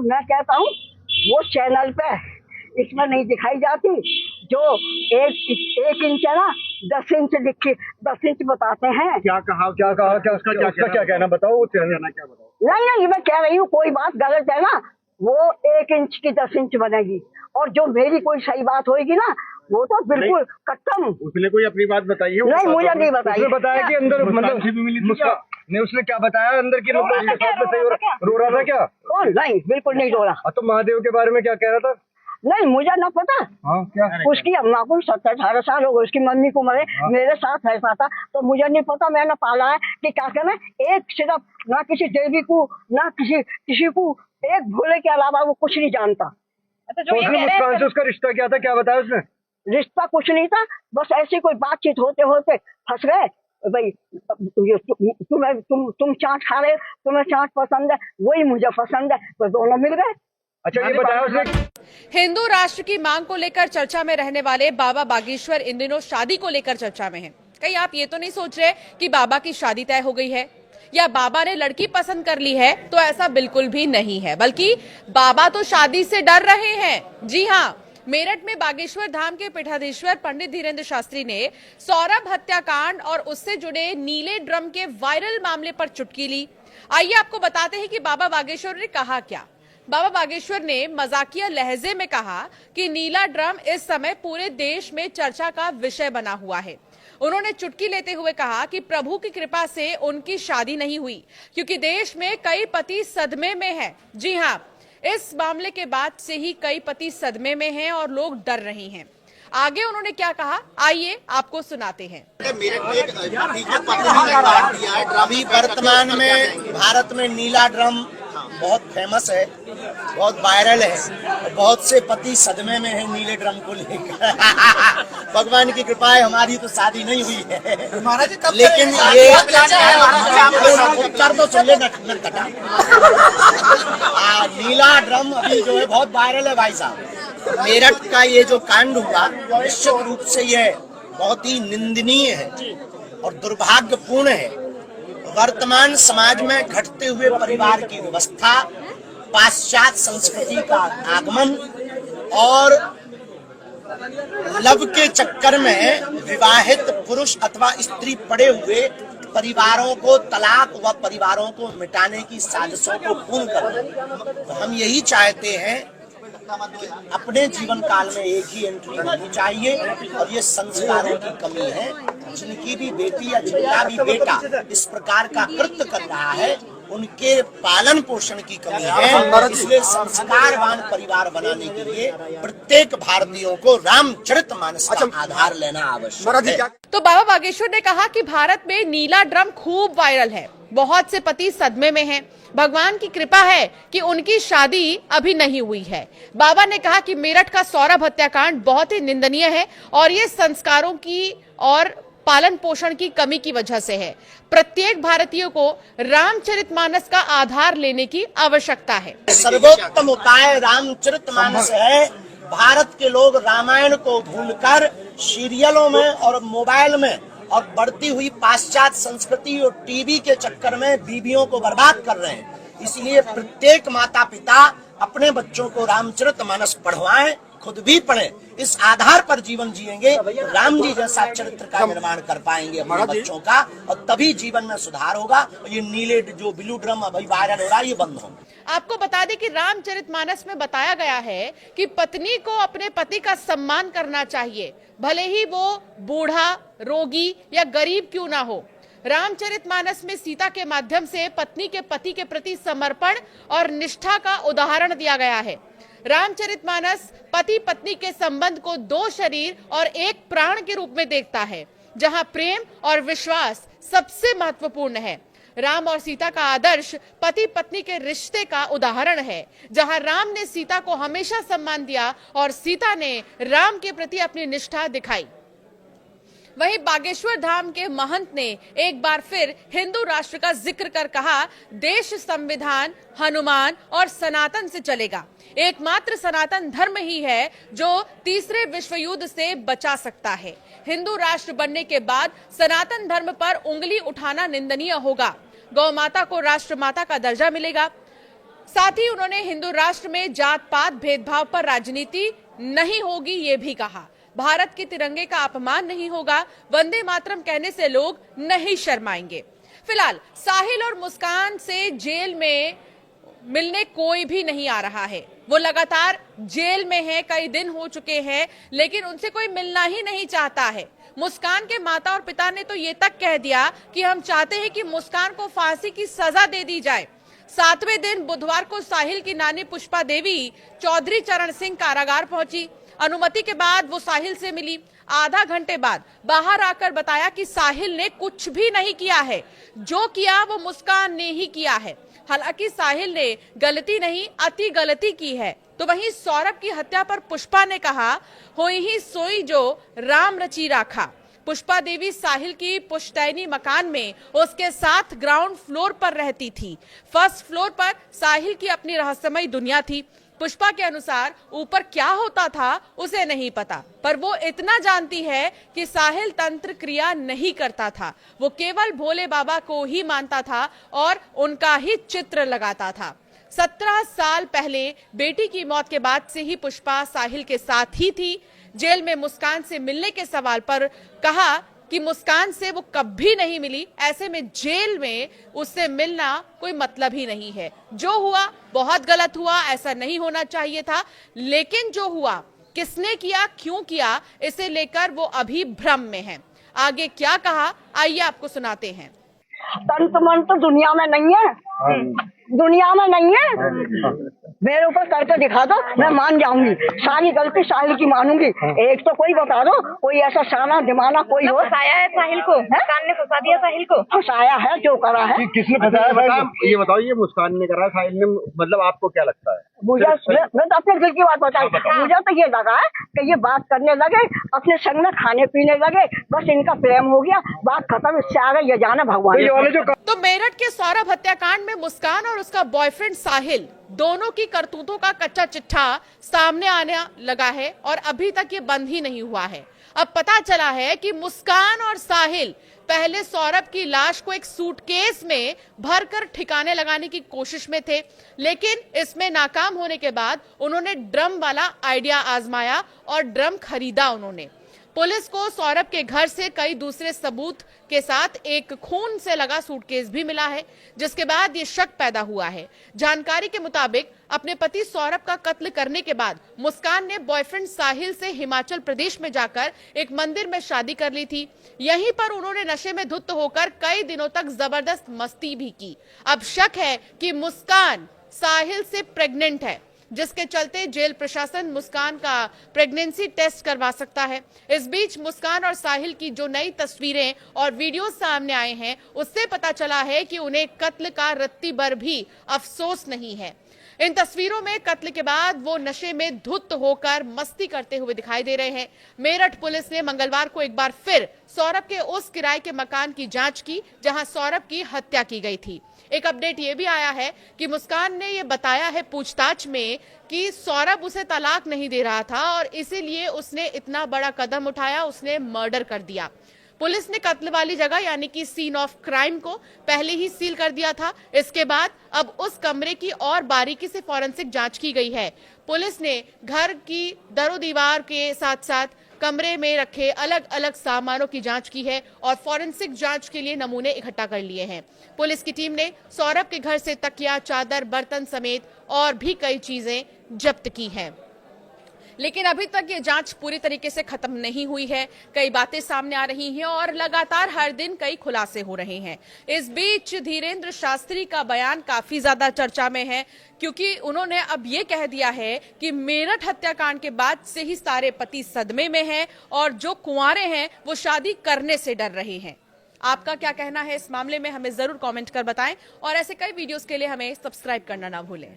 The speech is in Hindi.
मैं कहता हूँ वो चैनल पे इसमें नहीं दिखाई जाती, जो एक इंच है ना 10 इंच लिखी 10 इंच बताते हैं। क्या कहा क्या उसका क्या कहना बताओ, वो कहना क्या बताओ। नहीं मैं कह रही हूँ कोई बात गलत है ना, वो 1 इंच की 10 इंच बनेगी, और जो मेरी कोई सही बात होगी ना वो तो बिल्कुल कट्टम। उसने कोई अपनी बात बताई है? नहीं मुझे नहीं बताई। उसने बताया कि अंदर मतलब नहीं, उसने क्या बताया अंदर की मतलब उसके साथ में सही रो रहा था क्या? कौन? नहीं बिल्कुल नहीं रो रहा। तो महादेव के बारे में क्या कह रहा था? नहीं मुझे ना पता। हाँ क्या? उसकी अम्मा को 17-18 साल हो गए, उसकी मम्मी को मरे। मेरे साथ ऐसा था तो मुझे नहीं पता, मैंने पाला है कि क्या कहना, एक सिर्फ ना किसी देवी को ना किसी को, एक भोले के अलावा वो कुछ नहीं जानता। तो मुस्कान से उसका रिश्ता क्या था, क्या बताया उसने? रिश्ता कुछ नहीं था, बस ऐसी कोई बातचीत होते होते फंस गए भाई। तुम चाट खा रहे, तुम्हें चाट पसंद है, वही मुझे पसंद है, तो दोनों मिल गए। अच्छा ये बताया उसने। हिंदू राष्ट्र की मांग को लेकर चर्चा में रहने वाले बाबा बागेश्वर इन दिनों शादी को लेकर चर्चा में हैं। कहीं आप ये तो नहीं सोच रहे कि बाबा की शादी तय हो गई है या बाबा ने लड़की पसंद कर ली है? तो ऐसा बिल्कुल भी नहीं है, बल्कि बाबा तो शादी से डर रहे हैं। जी हाँ, मेरठ में बागेश्वर धाम के पीठाधीश्वर पंडित धीरेन्द्र शास्त्री ने सौरभ हत्याकांड और उससे जुड़े नीले ड्रम के वायरल मामले पर चुटकी ली। आइए आपको बताते हैं कि बाबा बागेश्वर ने कहा क्या। बाबा बागेश्वर ने मजाकिया लहजे में कहा कि नीला ड्रम इस समय पूरे देश में चर्चा का विषय बना हुआ है। उन्होंने चुटकी लेते हुए कहा कि प्रभु की कृपा से उनकी शादी नहीं हुई, क्योंकि देश में कई पति सदमे में हैं। जी हाँ, इस मामले के बाद से ही कई पति सदमे में हैं और लोग डर रहे हैं। आगे उन्होंने क्या कहा, आइए आपको सुनाते हैं। अभी वर्तमान में भारत में नीला ड्रम बहुत फेमस है, बहुत वायरल है, बहुत से पति सदमे में है नीले ड्रम को लेकर। भगवान की कृपा है, हमारी तो शादी नहीं हुई है, लेकिन ये उत्तर तो सुन ले नटखटा। नीला ड्रम अभी जो है बहुत वायरल है भाई साहब। मेरठ का ये जो कांड हुआ निश्चित रूप से ये बहुत ही निंदनीय है और दुर्भाग्यपूर्ण है। वर्तमान समाज में घटते हुए परिवार की व्यवस्था, पाश्चात्य संस्कृति का आगमन और लव के चक्कर में विवाहित पुरुष अथवा स्त्री पड़े हुए परिवारों को तलाक व परिवारों को मिटाने की साजिशों को पूर्ण करना। तो हम यही चाहते हैं, अपने जीवन काल में एक ही एंट्री होनी चाहिए, और ये संस्कारों की कमी है। जिनकी भी बेटी या जिनका भी बेटा इस प्रकार का कृत्य कर रहा है, उनके पालन पोषण की कमी है। इसलिए संस्कारवान परिवार बनाने के लिए प्रत्येक भारतीयों को रामचरितमानस का आधार लेना आवश्यक है। तो बाबा बागेश्वर ने कहा कि भारत में नीला ड्रम खूब वायरल है, बहुत से पति सदमे में हैं। भगवान की कृपा है कि उनकी शादी अभी नहीं हुई है। बाबा ने कहा कि मेरठ का सौरभ हत्याकांड बहुत ही निंदनीय है और ये संस्कारों की और पालन पोषण की कमी की वजह से है। प्रत्येक भारतीय को रामचरितमानस का आधार लेने की आवश्यकता है। सर्वोत्तम उपाय रामचरितमानस है। भारत के लोग रामायण को भूलकर सीरियलों में और मोबाइल में और बढ़ती हुई पाश्चात्य संस्कृति और टीवी के चक्कर में बीवियों को बर्बाद कर रहे हैं। इसलिए प्रत्येक माता पिता अपने बच्चों को रामचरितमानस पढ़वाएं, खुद भी पढ़ें। इस आधार पर जीवन जिएंगे, राम जी जैसा चरित्र का निर्माण कर पाएंगे अपने बच्चों का, और तभी जीवन में सुधार होगा। और ये नीले जो ब्लू ड्रम अभी वायरल हो रहा है, ये बंद होगा। आपको बता दें कि रामचरितमानस में बताया गया है कि पत्नी को अपने पति का सम्मान करना चाहिए, भले ही वो बूढ़ा, रोगी या गरीब क्यों ना हो। रामचरितमानस में सीता के माध्यम से पत्नी के पति के प्रति समर्पण और निष्ठा का उदाहरण दिया गया है। रामचरितमानस पति पत्नी के संबंध को दो शरीर और एक प्राण के रूप में देखता है, जहां प्रेम और विश्वास सबसे महत्वपूर्ण है। राम और सीता का आदर्श पति पत्नी के रिश्ते का उदाहरण है, जहां राम ने सीता को हमेशा सम्मान दिया और सीता ने राम के प्रति अपनी निष्ठा दिखाई। वहीं बागेश्वर धाम के महंत ने एक बार फिर हिंदू राष्ट्र का जिक्र कर कहा, देश संविधान, हनुमान और सनातन से चलेगा। एकमात्र सनातन धर्म ही है जो तीसरे विश्व युद्ध से बचा सकता है। हिंदू राष्ट्र बनने के बाद सनातन धर्म पर उंगली उठाना निंदनीय होगा। गौ माता को राष्ट्र माता का दर्जा मिलेगा। साथ ही उन्होंने हिंदू राष्ट्र में जात पात भेदभाव पर राजनीति नहीं होगी ये भी कहा। भारत के तिरंगे का अपमान नहीं होगा, वंदे मातरम कहने से लोग नहीं शर्माएंगे। फिलहाल साहिल और मुस्कान से जेल में मिलने कोई भी नहीं आ रहा है। वो लगातार जेल में है, कई दिन हो चुके हैं, लेकिन उनसे कोई मिलना ही नहीं चाहता है। मुस्कान के माता और पिता ने तो ये तक कह दिया कि हम चाहते हैं कि मुस्कान को फांसी की सजा दे दी जाए। 7वें दिन बुधवार को साहिल की नानी पुष्पा देवी चौधरी चरण सिंह कारागार पहुंची। अनुमति के बाद वो साहिल से मिली। आधा घंटे बाद बाहर आकर बताया कि साहिल ने कुछ भी नहीं किया है, जो किया वो मुस्कान ने ही किया है। हालांकि साहिल ने गलती नहीं, अति गलती की है। तो वहीं सौरभ की हत्या पर पुष्पा ने कहा, होई ही सोई जो राम रची राखा। पुष्पा देवी साहिल की पुश्तैनी मकान में उसके साथ ग्राउंड फ्लोर पर रहती थी। फर्स्ट फ्लोर पर साहिल की अपनी रहस्यमयी दुनिया थी। पुष्पा के अनुसार ऊपर क्या होता था उसे नहीं पता, पर वो इतना जानती है कि साहिल तंत्र क्रिया नहीं करता था। वो केवल भोले बाबा को ही मानता था और उनका ही चित्र लगाता था। 17 साल पहले बेटी की मौत के बाद से ही पुष्पा साहिल के साथ ही थी। जेल में मुस्कान से मिलने के सवाल पर कहा कि मुस्कान से वो कभी नहीं मिली, ऐसे में जेल में उससे मिलना कोई मतलब ही नहीं है। जो हुआ बहुत गलत हुआ, ऐसा नहीं होना चाहिए था, लेकिन जो हुआ किसने किया, क्यों किया, इसे लेकर वो अभी भ्रम में है। आगे क्या कहा, आइए आपको सुनाते हैं। तंत्र मंत्र दुनिया में नहीं है, दुनिया में नहीं है। मेरे ऊपर करके दिखा दो, मैं मान जाऊंगी। सारी गलती साहिल की मानूंगी। एक तो कोई बता दो, कोई ऐसा शाना दिमाना कोई हो। फंसाया है साहिल को, मुस्कान ने फंसा दिया साहिल को। फंसाया है, जो करा है। किसने फंसाया भाई? ये बताओ, ये मुस्कान ने करा, साहिल ने, मतलब आपको क्या लगता है? मुझे मैं तो अपने दिल की बात बताई। मुझे तो ये लगा है कि ये बात करने लगे, अपने संग में खाने पीने लगे, बस इनका प्रेम हो गया, बात खत्म। इससे आगे ये जाने भगवान। तो मेरठ के सौरभ हत्याकांड में मुस्कान और उसका बॉयफ्रेंड साहिल दोनों की करतूतों का कच्चा चिट्ठा सामने आने लगा है और अभी तक ये बंद ही नहीं हुआ है। अब पता चला है कि मुस्कान और साहिल पहले सौरभ की लाश को एक सूटकेस में भरकर ठिकाने लगाने की कोशिश में थे, लेकिन इसमें नाकाम होने के बाद उन्होंने ड्रम वाला आइडिया आजमाया और ड्रम खरीदा उन्होंने। पुलिस को सौरभ के घर से कई दूसरे सबूत के साथ एक खून से लगा सूटकेस भी मिला है, जिसके बाद ये शक पैदा हुआ है। जानकारी के मुताबिक अपने पति सौरभ का कत्ल करने के बाद मुस्कान ने बॉयफ्रेंड साहिल से हिमाचल प्रदेश में जाकर एक मंदिर में शादी कर ली थी। यहीं पर उन्होंने नशे में धुत होकर कई दिनों तक जबरदस्त मस्ती भी की। अब शक है कि मुस्कान साहिल से प्रेग्नेंट है, जिसके चलते जेल प्रशासन मुस्कान का प्रेगनेंसी टेस्ट करवा सकता है। इस बीच मुस्कान और साहिल की जो नई तस्वीरें और वीडियो सामने आए हैं, उससे पता चला है कि उन्हें कत्ल का रत्ती भर भी अफसोस नहीं है। इन तस्वीरों में कत्ल के बाद वो नशे में धुत होकर मस्ती करते हुए दिखाई दे रहे हैं। मेरठ पुलिस ने मंगलवार को एक बार फिर सौरभ के उस किराए के मकान की जांच की जहां सौरभ की हत्या की गई थी। एक अपडेट ये भी आया है कि मुस्कान ने ये बताया है पूछताछ में कि सौरभ उसे तलाक नहीं दे रहा था और इसीलिए उसने इतना बड़ा कदम उठाया, उसने मर्डर कर दिया। पुलिस ने कत्ल वाली जगह यानी कि सीन ऑफ क्राइम को पहले ही सील कर दिया था। इसके बाद अब उस कमरे की और बारीकी से फॉरेंसिक जांच की गई है। पुलिस ने घर की दरो दीवार के साथ साथ कमरे में रखे अलग अलग सामानों की जांच की है और फॉरेंसिक जांच के लिए नमूने इकट्ठा कर लिए हैं। पुलिस की टीम ने सौरभ के घर से तकिया, चादर, बर्तन समेत और भी कई चीजें जब्त की हैं। लेकिन अभी तक ये जांच पूरी तरीके से खत्म नहीं हुई है। कई बातें सामने आ रही हैं और लगातार हर दिन कई खुलासे हो रहे हैं। इस बीच धीरेन्द्र शास्त्री का बयान काफी ज्यादा चर्चा में है, क्योंकि उन्होंने अब ये कह दिया है कि मेरठ हत्याकांड के बाद से ही सारे पति सदमे में हैं और जो कुंवारे हैं वो शादी करने से डर रहे हैं। आपका क्या कहना है इस मामले में, हमें जरूर कमेंट कर बताएं और ऐसे कई वीडियोस के लिए हमें सब्सक्राइब करना ना भूलें।